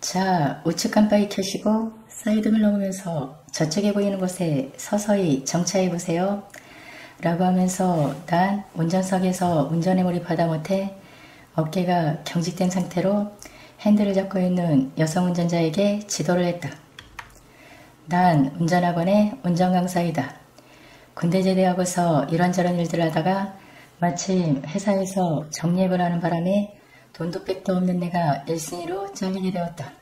자, 우측 깜빡이 켜시고 사이드미러 보면서 저쪽에 보이는 곳에 서서히 정차해 보세요. 라고 하면서 난 운전석에서 운전에 몰입하다 못해 어깨가 경직된 상태로 핸들을 잡고 있는 여성 운전자에게 지도를 했다. 난 운전학원의 운전강사이다. 군대 제대하고서 이런저런 일들을 하다가 마침 회사에서 정리해을 하는 바람에 돈도 백도 없는 내가 일순위로 잘리게 되었다.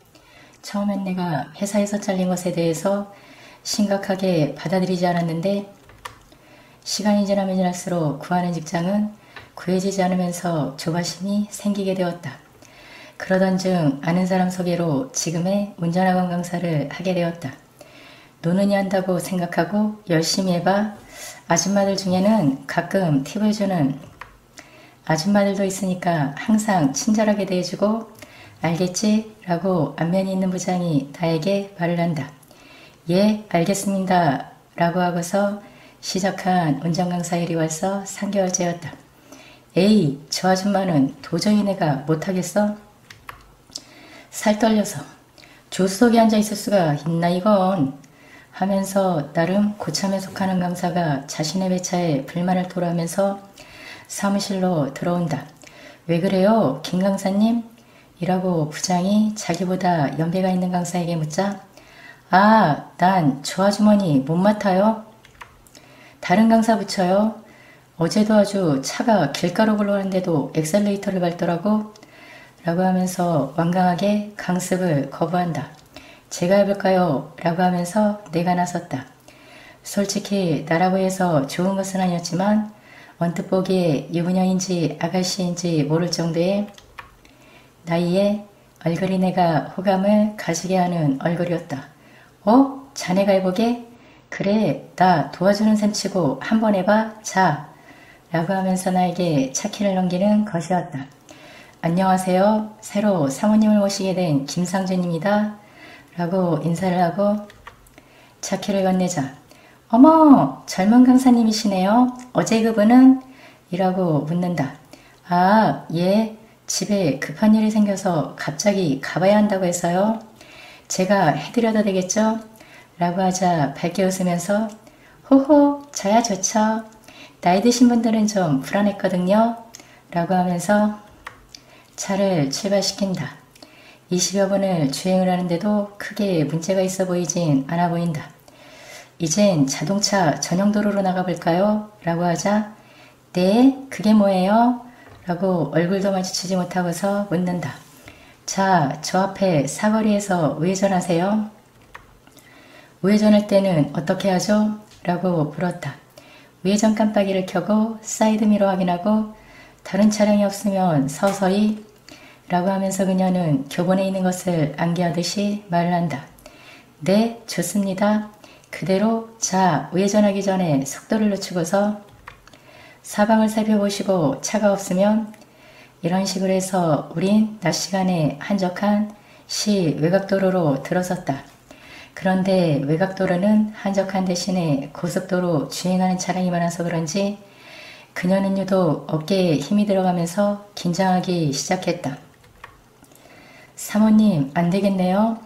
처음엔 내가 회사에서 잘린 것에 대해서 심각하게 받아들이지 않았는데 시간이 지나면 지날수록 구하는 직장은 구해지지 않으면서 조바심이 생기게 되었다. 그러던 중 아는 사람 소개로 지금의 운전학원 강사를 하게 되었다. 노는이 한다고 생각하고 열심히 해봐. 아줌마들 중에는 가끔 팁을 주는 아줌마들도 있으니까 항상 친절하게 대해주고 알겠지? 라고 안면이 있는 부장이 나에게 말을 한다. 예, 알겠습니다. 라고 하고서 시작한 운전강사 일이 벌써 3개월째였다. 에이, 저 아줌마는 도저히 내가 못하겠어? 살 떨려서 조수석에 앉아있을 수가 있나 이건? 하면서 나름 고참에 속하는 강사가 자신의 배차에 불만을 토로하면서 사무실로 들어온다. 왜 그래요, 김 강사님? 이라고 부장이 자기보다 연배가 있는 강사에게 묻자 아, 난 저 아주머니 못 맡아요. 다른 강사 붙여요. 어제도 아주 차가 길가로 굴러가는데도 엑셀레이터를 밟더라고. 라고 하면서 완강하게 강습을 거부한다. 제가 해볼까요? 라고 하면서 내가 나섰다. 솔직히 나라고 해서 좋은 것은 아니었지만 언뜻 보기에 유부녀인지 아가씨인지 모를 정도의 나이에 얼굴이 내가 호감을 가지게 하는 얼굴이었다. 어? 자네가 해보게? 그래, 나 도와주는 셈 치고 한번 해봐. 자, 라고 하면서 나에게 차키를 넘기는 것이었다. 안녕하세요. 새로 사모님을 모시게 된 김상준입니다. 라고 인사를 하고 차키를 건네자 어머, 젊은 강사님이시네요. 어제 그분은? 이라고 묻는다. 아, 예. 집에 급한 일이 생겨서 갑자기 가봐야 한다고 해서요. 제가 해드려도 되겠죠? 라고 하자 밝게 웃으면서 호호, 저야 좋죠. 나이 드신 분들은 좀 불안했거든요. 라고 하면서 차를 출발시킨다. 20여 분을 주행을 하는데도 크게 문제가 있어 보이진 않아 보인다. 이젠 자동차 전용도로로 나가볼까요? 라고 하자 네, 그게 뭐예요? 라고 얼굴도 마주치지 못하고서 묻는다. 자, 저 앞에 사거리에서 우회전하세요. 우회전할 때는 어떻게 하죠? 라고 물었다. 우회전 깜빡이를 켜고 사이드미러 확인하고 다른 차량이 없으면 서서히 라고 하면서 그녀는 교본에 있는 것을 암기하듯이 말을 한다. 네, 좋습니다. 그대로 자, 우회전하기 전에 속도를 늦추고서 사방을 살펴보시고 차가 없으면 이런 식으로 해서 우린 낮 시간에 한적한 시 외곽도로로 들어섰다. 그런데 외곽도로는 한적한 대신에 고속도로 주행하는 차량이 많아서 그런지 그녀는 유독 어깨에 힘이 들어가면서 긴장하기 시작했다. 사모님, 안 되겠네요.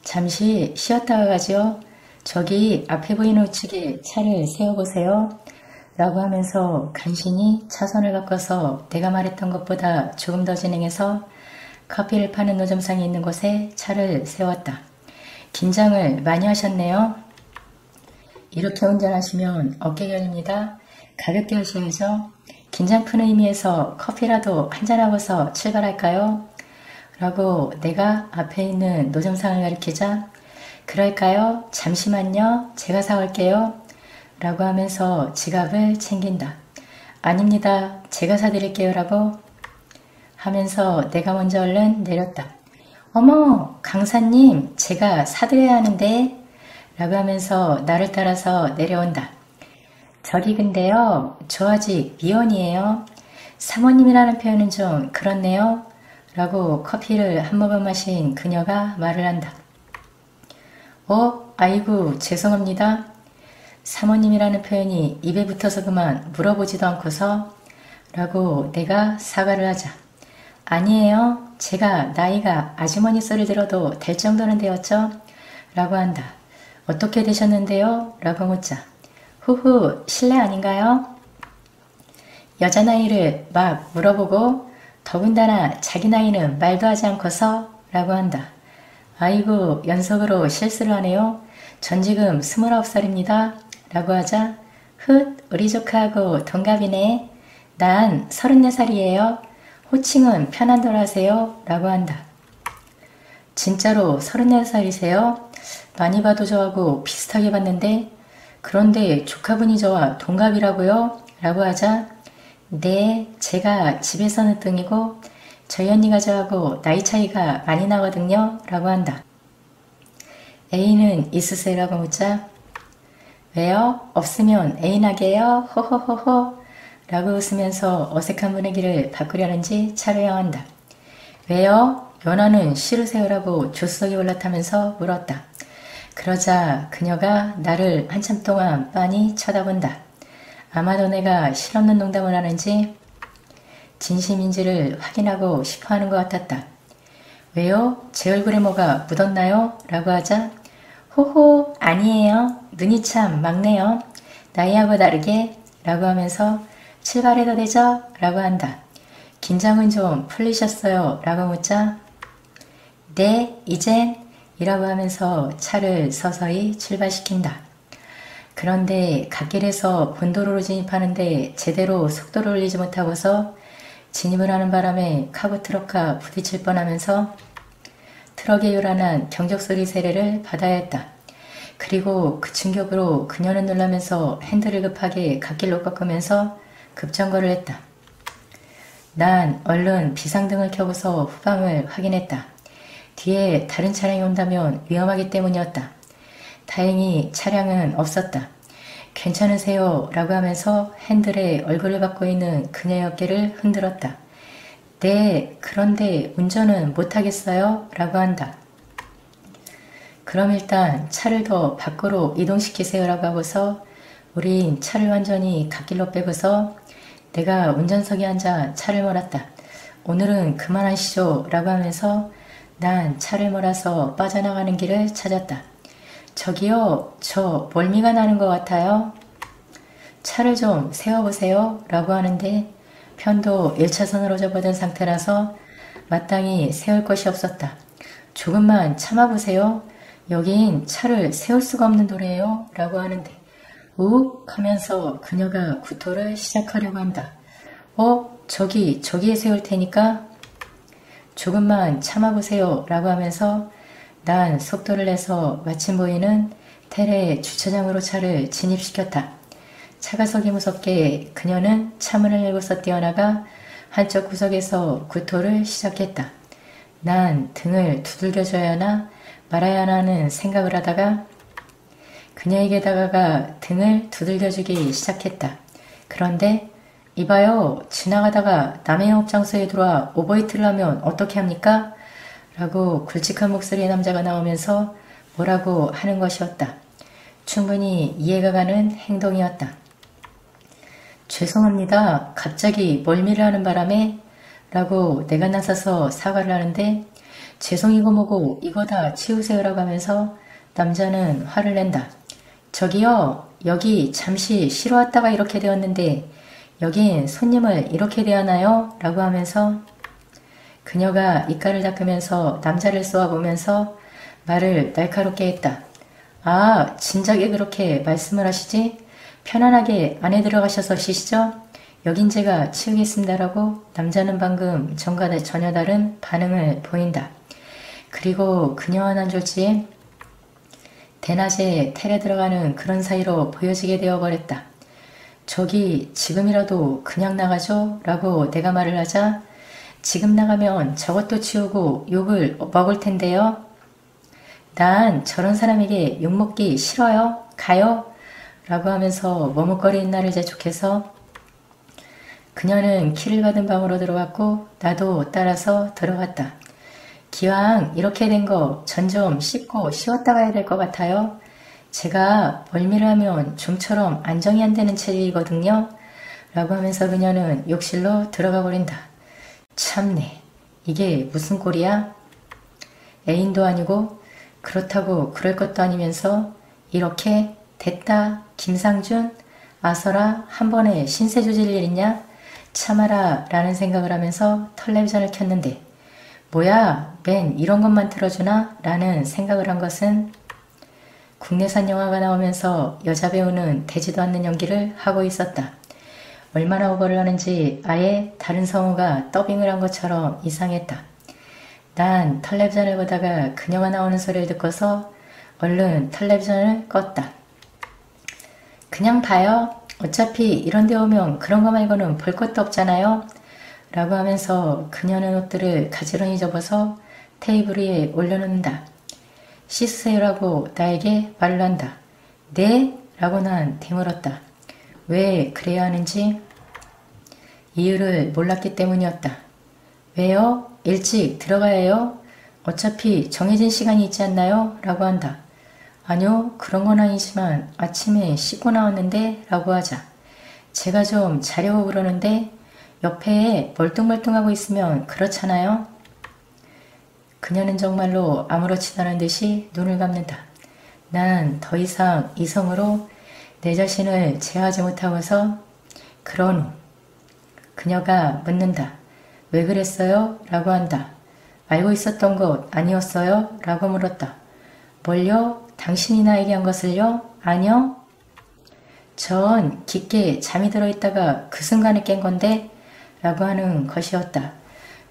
잠시 쉬었다가 가지요. 저기 앞에 보이는 우측에 차를 세워보세요. 라고 하면서 간신히 차선을 바꿔서 내가 말했던 것보다 조금 더 진행해서 커피를 파는 노점상이 있는 곳에 차를 세웠다. 긴장을 많이 하셨네요. 이렇게 운전하시면 어깨 결립니다. 가볍게 하셔야죠. 긴장 푸는 의미에서 커피라도 한잔하고서 출발할까요? 라고 내가 앞에 있는 노점상을 가리키자 그럴까요? 잠시만요. 제가 사올게요. 라고 하면서 지갑을 챙긴다. 아닙니다. 제가 사드릴게요. 라고 하면서 내가 먼저 얼른 내렸다. 어머, 강사님, 제가 사드려야 하는데 라고 하면서 나를 따라서 내려온다. 저기 근데요, 저 아직 미혼이에요. 사모님이라는 표현은 좀 그렇네요. 라고 커피를 한 모금 마신 그녀가 말을 한다. 아이고, 죄송합니다. 사모님이라는 표현이 입에 붙어서 그만 물어보지도 않고서 라고 내가 사과를 하자. 아니에요. 제가 나이가 아주머니 소리를 들어도 될 정도는 되었죠? 라고 한다. 어떻게 되셨는데요? 라고 묻자. 후후, 실례 아닌가요? 여자 나이를 막 물어보고 더군다나 자기 나이는 말도 하지 않고서 라고 한다. 아이고, 연속으로 실수를 하네요. 전 지금 29살입니다. 라고 하자 훗, 우리 조카하고 동갑이네. 난 34살이에요. 호칭은 편한대로 하세요. 라고 한다. 진짜로 34살이세요? 많이 봐도 저하고 비슷하게 봤는데 그런데 조카분이 저와 동갑이라고요? 라고 하자 네, 제가 집에서 늦둥이고 저희 언니가 저하고 나이 차이가 많이 나거든요. 라고 한다. 애인은 있으세요? 라고 묻자 왜요? 없으면 애인하게요? 호호호호 라고 웃으면서 어색한 분위기를 바꾸려는지 차를 향한다. 왜요? 연하는 싫으세요? 라고 조수석에 올라타면서 물었다. 그러자 그녀가 나를 한참 동안 빤히 쳐다본다. 아마도 내가 실없는 농담을 하는지 진심인지를 확인하고 싶어하는 것 같았다. 왜요? 제 얼굴에 뭐가 묻었나요? 라고 하자 호호 아니에요. 눈이 참 막네요. 나이하고 다르게 라고 하면서 출발해도 되죠? 라고 한다. 긴장은 좀 풀리셨어요? 라고 묻자 네, 이젠 이라고 하면서 차를 서서히 출발시킨다. 그런데 갓길에서 본도로로 진입하는데 제대로 속도를 올리지 못하고서 진입을 하는 바람에 카고트럭과 부딪힐 뻔하면서 트럭의 요란한 경적소리 세례를 받아야 했다. 그리고 그 충격으로 그녀는 놀라면서 핸들을 급하게 갓길로 꺾으면서 급정거를 했다. 난 얼른 비상등을 켜고서 후방을 확인했다. 뒤에 다른 차량이 온다면 위험하기 때문이었다. 다행히 차량은 없었다. 괜찮으세요? 라고 하면서 핸들에 얼굴을 받고 있는 그녀의 어깨를 흔들었다. 네, 그런데 운전은 못하겠어요? 라고 한다. 그럼 일단 차를 더 밖으로 이동시키세요 라고 하고서 우린 차를 완전히 갓길로 빼고서 내가 운전석에 앉아 차를 몰았다. 오늘은 그만하시죠 라고 하면서 난 차를 몰아서 빠져나가는 길을 찾았다. 저기요, 저 멀미가 나는 것 같아요. 차를 좀 세워보세요 라고 하는데 편도 1차선으로 접어든 상태라서 마땅히 세울 것이 없었다. 조금만 참아보세요. 여긴 차를 세울 수가 없는 도로예요 라고 하는데 욱 하면서 그녀가 구토를 시작하려고 한다. 저기에 세울 테니까 조금만 참아보세요 라고 하면서 난 속도를 내서 마침 보이는 테레 주차장으로 차를 진입시켰다. 차가 서기 무섭게 그녀는 차문을 열고서 뛰어나가 한쪽 구석에서 구토를 시작했다. 난 등을 두들겨줘야 하나 말아야 하나는 생각을 하다가 그녀에게 다가가 등을 두들겨주기 시작했다. 그런데 이봐요, 지나가다가 남의 영업 장소에 들어와 오버히트를 하면 어떻게 합니까? 라고 굵직한 목소리의 남자가 나오면서 뭐라고 하는 것이었다. 충분히 이해가 가는 행동이었다. 죄송합니다. 갑자기 멀미를 하는 바람에 라고 내가 나서서 사과를 하는데 죄송이고 뭐고 이거 다 치우세요 라고 하면서 남자는 화를 낸다. 저기요, 여기 잠시 쉬러 왔다가 이렇게 되었는데 여긴 손님을 이렇게 대하나요? 라고 하면서 그녀가 이빨을 닦으면서 남자를 쏘아보면서 말을 날카롭게 했다. 아, 진작에 그렇게 말씀을 하시지? 편안하게 안에 들어가셔서 쉬시죠? 여긴 제가 치우겠습니다라고 남자는 방금 전과 전혀 다른 반응을 보인다. 그리고 그녀와 난 졸지에 대낮에 텔에 들어가는 그런 사이로 보여지게 되어버렸다. 저기 지금이라도 그냥 나가죠? 라고 내가 말을 하자 지금 나가면 저것도 치우고 욕을 먹을 텐데요. 난 저런 사람에게 욕먹기 싫어요. 가요. 라고 하면서 머뭇거리는 나를 재촉해서 그녀는 키를 받은 방으로 들어왔고 나도 따라서 들어갔다. 기왕 이렇게 된 거 전 좀 씻고 쉬었다 가야 될 것 같아요. 제가 멀미를 하면 좀처럼 안정이 안 되는 체질이거든요. 라고 하면서 그녀는 욕실로 들어가 버린다. 참네. 이게 무슨 꼴이야? 애인도 아니고 그렇다고 그럴 것도 아니면서 이렇게 됐다 김상준 아서라 한 번에 신세 조질 일 있냐? 참아라 라는 생각을 하면서 텔레비전을 켰는데 뭐야 맨 이런 것만 틀어주나? 라는 생각을 한 것은 국내산 영화가 나오면서 여자 배우는 되지도 않는 연기를 하고 있었다. 얼마나 오버를 하는지 아예 다른 성우가 더빙을 한 것처럼 이상했다. 난 텔레비전을 보다가 그녀가 나오는 소리를 듣고서 얼른 텔레비전을 껐다. 그냥 봐요. 어차피 이런 데 오면 그런 거 말고는 볼 것도 없잖아요. 라고 하면서 그녀는 옷들을 가지런히 접어서 테이블 위에 올려놓는다. 씻으세요라고 나에게 말을 한다. 네? 라고 난 되물었다. 왜 그래야 하는지 이유를 몰랐기 때문이었다. 왜요? 일찍 들어가야 해요? 어차피 정해진 시간이 있지 않나요? 라고 한다. 아니요, 그런 건 아니지만 아침에 씻고 나왔는데 라고 하자. 제가 좀 자려고 그러는데 옆에 멀뚱멀뚱하고 있으면 그렇잖아요? 그녀는 정말로 아무렇지도 않은 듯이 눈을 감는다. 난 더 이상 이성으로 내 자신을 제어하지 못하고서 그런 후 그녀가 묻는다. 왜 그랬어요? 라고 한다. 알고 있었던 것 아니었어요? 라고 물었다. 뭘요? 당신이 나에게 한 것을요? 아니요? 전 깊게 잠이 들어있다가 그 순간에 깬 건데 라고 하는 것이었다.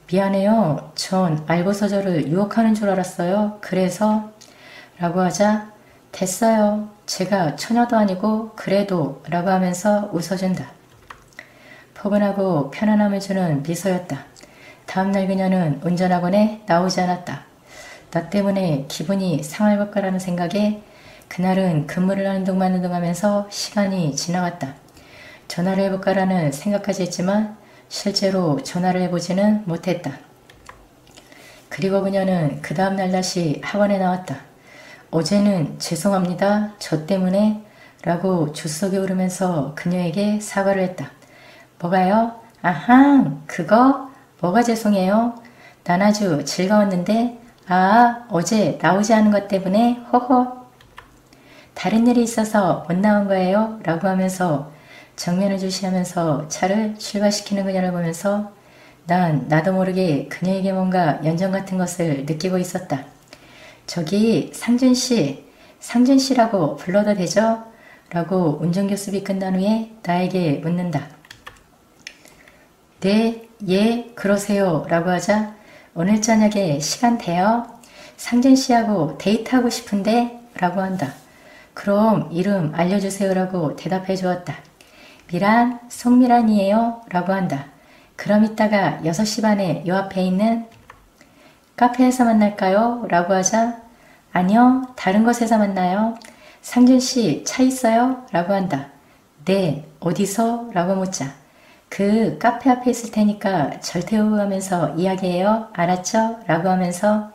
미안해요. 전 알고서 저를 유혹하는 줄 알았어요. 그래서 라고 하자 됐어요. 제가 처녀도 아니고 그래도 라고 하면서 웃어준다. 포근하고 편안함을 주는 미소였다. 다음날 그녀는 운전학원에 나오지 않았다. 나 때문에 기분이 상할 것 같다는 생각에 그날은 근무를 하는 둥 마는 둥 하면서 시간이 지나갔다. 전화를 해볼까라는 생각까지 했지만 실제로 전화를 해보지는 못했다. 그리고 그녀는 그 다음날 다시 학원에 나왔다. 어제는 죄송합니다. 저 때문에 라고 주석이 오르면서 그녀에게 사과를 했다. 뭐가요? 아하 그거? 뭐가 죄송해요? 난 아주 즐거웠는데 아 어제 나오지 않은 것 때문에 허허 다른 일이 있어서 못 나온 거예요? 라고 하면서 정면을 주시하면서 차를 출발시키는 그녀를 보면서 난 나도 모르게 그녀에게 뭔가 연정 같은 것을 느끼고 있었다. 저기 상준씨라고 불러도 되죠? 라고 운전교습이 끝난 후에 나에게 묻는다. 네, 예, 그러세요. 라고 하자 오늘 저녁에 시간 돼요? 상준씨하고 데이트하고 싶은데? 라고 한다. 그럼 이름 알려주세요. 라고 대답해 주었다. 미란, 송미란이에요. 라고 한다. 그럼 이따가 6시 반에 요 앞에 있는 카페에서 만날까요? 라고 하자 아니요, 다른 곳에서 만나요. 상준씨 차 있어요? 라고 한다. 네, 어디서? 라고 묻자. 그 카페 앞에 있을 테니까 절대 오고 가면서 이야기해요. 알았죠? 라고 하면서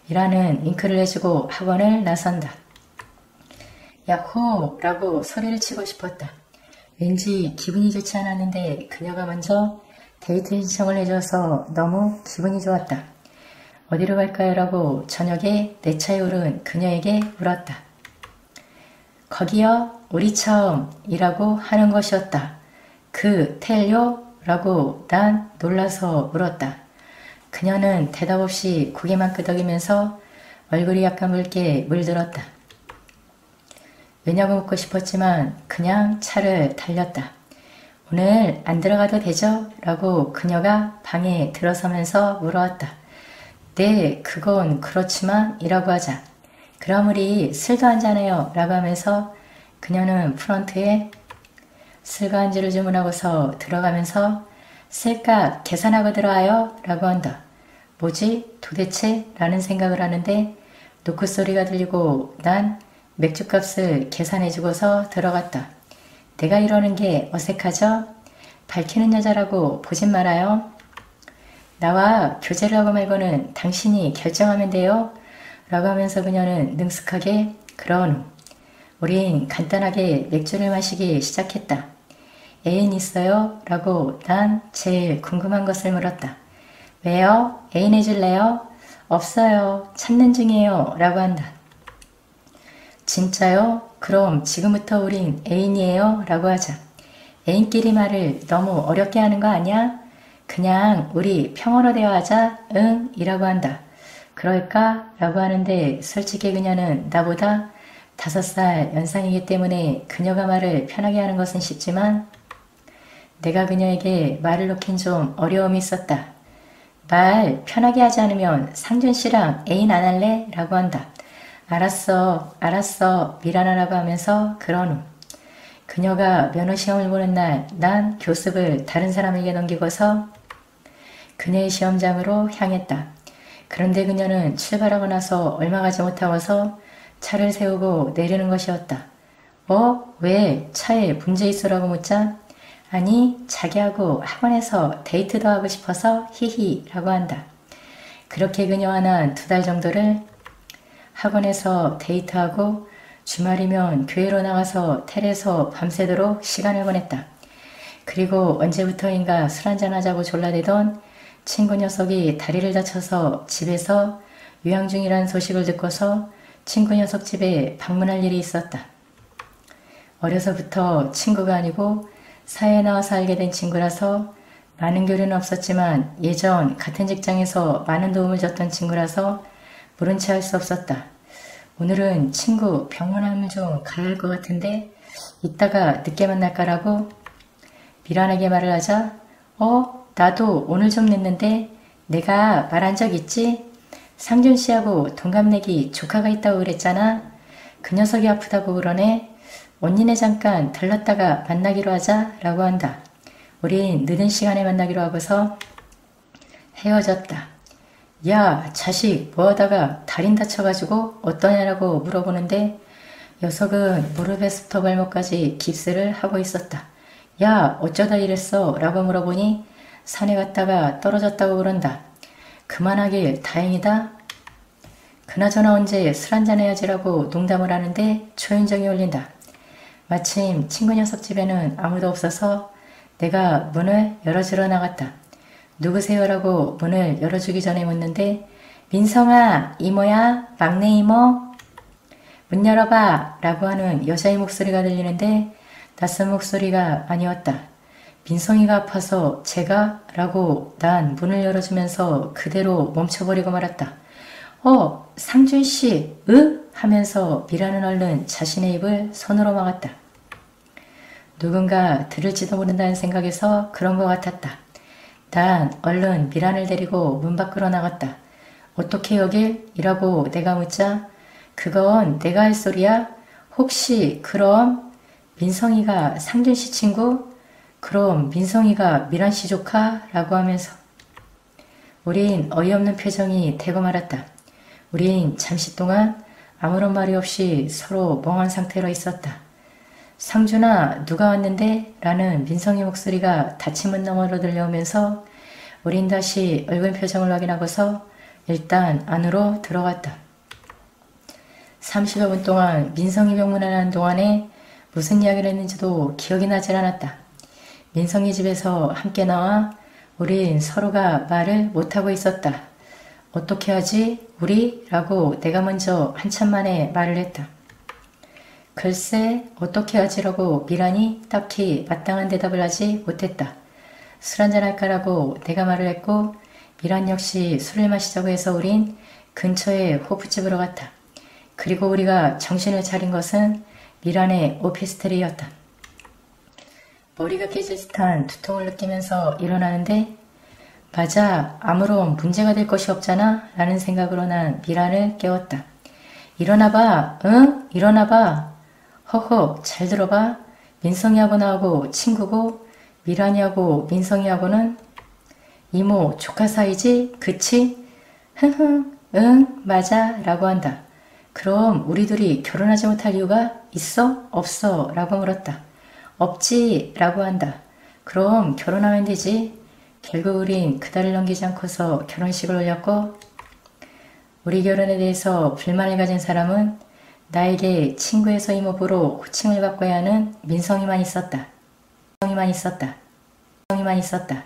미라는 윙크를 해주고 학원을 나선다. 야호! 라고 소리를 치고 싶었다. 왠지 기분이 좋지 않았는데 그녀가 먼저 데이트 신청을 해줘서 너무 기분이 좋았다. 어디로 갈까요? 라고 저녁에 내 차에 오른 그녀에게 물었다. 거기요? 우리 처음 이라고 하는 것이었다. 그 텔요? 라고 난 놀라서 물었다. 그녀는 대답 없이 고개만 끄덕이면서 얼굴이 약간 붉게 물들었다. 왜냐고 묻고 싶었지만 그냥 차를 달렸다. 오늘 안 들어가도 되죠? 라고 그녀가 방에 들어서면서 물어왔다. 네, 그건 그렇지만 이라고 하자. 그럼 우리 술도 한잔해요. 라고 하면서 그녀는 프런트에 술과 안주를 주문하고서 들어가면서 술값 계산하고 들어와요. 라고 한다. 뭐지? 도대체? 라는 생각을 하는데 노크 소리가 들리고 난 맥주값을 계산해주고서 들어갔다. 내가 이러는 게 어색하죠? 밝히는 여자라고 보진 말아요. 나와 교제를 하고 말고는 당신이 결정하면 돼요. 라고 하면서 그녀는 능숙하게 그런 후 우린 간단하게 맥주를 마시기 시작했다. 애인 있어요? 라고 난 제일 궁금한 것을 물었다. 왜요? 애인 해줄래요? 없어요. 찾는 중이에요. 라고 한다. 진짜요? 그럼 지금부터 우린 애인이에요? 라고 하자. 애인끼리 말을 너무 어렵게 하는 거 아니야? 그냥 우리 평어로 대화하자. 응? 이라고 한다. 그럴까? 라고 하는데 솔직히 그녀는 나보다 5살 연상이기 때문에 그녀가 말을 편하게 하는 것은 쉽지만 내가 그녀에게 말을 놓긴 좀 어려움이 있었다. 말 편하게 하지 않으면 상준 씨랑 애인 안 할래? 라고 한다. 알았어, 알았어, 미란하라고 하면서 그런 후 그녀가 면허시험을 보는 날 난 교습을 다른 사람에게 넘기고서 그녀의 시험장으로 향했다. 그런데 그녀는 출발하고 나서 얼마 가지 못하고서 차를 세우고 내리는 것이었다. 왜? 차에 문제 있어라고 묻자 아니 자기하고 학원에서 데이트도 하고 싶어서 히히 라고 한다. 그렇게 그녀와 난 2달 정도를 학원에서 데이트하고 주말이면 교회로 나가서 텔에서 밤새도록 시간을 보냈다. 그리고 언제부터인가 술 한잔 하자고 졸라대던 친구 녀석이 다리를 다쳐서 집에서 요양 중이라는 소식을 듣고서 친구 녀석 집에 방문할 일이 있었다. 어려서부터 친구가 아니고 사회에 나와서 알게 된 친구라서 많은 교류는 없었지만 예전 같은 직장에서 많은 도움을 줬던 친구라서 모른 채 할 수 없었다. 오늘은 친구 병원을 좀 가야 할 것 같은데 이따가 늦게 만날까라고 미란하게 말을 하자 나도 오늘 좀 늦는데 내가 말한 적 있지? 상준 씨하고 동갑내기 조카가 있다고 그랬잖아. 그 녀석이 아프다고 그러네. 언니네 잠깐 들렀다가 만나기로 하자 라고 한다. 우린 늦은 시간에 만나기로 하고서 헤어졌다. 야 자식 뭐하다가 다리 다쳐가지고 어떠냐라고 물어보는데 녀석은 무릎에서부터 발목까지 깁스를 하고 있었다. 야 어쩌다 이랬어? 라고 물어보니 산에 갔다가 떨어졌다고 그런다. 그만하길 다행이다. 그나저나 언제 술 한잔 해야지라고 농담을 하는데 초인종이 울린다. 마침 친구 녀석 집에는 아무도 없어서 내가 문을 열어주러 나갔다. 누구세요? 라고 문을 열어주기 전에 묻는데 민성아 이모야? 막내 이모? 문 열어봐 라고 하는 여자의 목소리가 들리는데 낯선 목소리가 아니었다. 민성이가 아파서 제가? 라고 난 문을 열어주면서 그대로 멈춰버리고 말았다. 상준씨 하면서 미라는 얼른 자신의 입을 손으로 막았다. 누군가 들을지도 모른다는 생각에서 그런 것 같았다. 난 얼른 미란을 데리고 문 밖으로 나갔다. 어떻게 여길? 이라고 내가 묻자 그건 내가 할 소리야? 혹시 그럼 민성이가 상준씨 친구? 그럼 민성이가 미란씨 조카? 라고 하면서 우린 어이없는 표정이 되고 말았다. 우린 잠시 동안 아무런 말이 없이 서로 멍한 상태로 있었다. 상준아 누가 왔는데? 라는 민성의 목소리가 닫힌 문 너머로 들려오면서 우린 다시 얼굴 표정을 확인하고서 일단 안으로 들어갔다. 30여 분 동안 민성이 병문안 하는 동안에 무슨 이야기를 했는지도 기억이 나질 않았다. 민성이 집에서 함께 나와 우린 서로가 말을 못하고 있었다. 어떻게 하지? 우리? 라고 내가 먼저 한참 만에 말을 했다. 글쎄 어떻게 하지라고 미란이 딱히 마땅한 대답을 하지 못했다. 술 한잔 할까라고 내가 말을 했고 미란 역시 술을 마시자고 해서 우린 근처에 호프집으로 갔다. 그리고 우리가 정신을 차린 것은 미란의 오피스텔이었다. 머리가 깨질 듯한 두통을 느끼면서 일어나는데 맞아 아무런 문제가 될 것이 없잖아 라는 생각으로 난 미란을 깨웠다. 일어나봐 응? 일어나봐 허허 잘 들어봐 민성이하고 나하고 친구고 미란이하고 민성이하고는 이모 조카 사이지 그치? 흥흥 응 맞아 라고 한다. 그럼 우리 둘이 결혼하지 못할 이유가 있어? 없어? 라고 물었다. 없지 라고 한다. 그럼 결혼하면 되지. 결국 우린 그달을 넘기지 않고서 결혼식을 올렸고 우리 결혼에 대해서 불만을 가진 사람은 나에게 친구에서 이모부로 호칭을 바꿔야 하는 민성이만 있었다. 민성이만 있었다.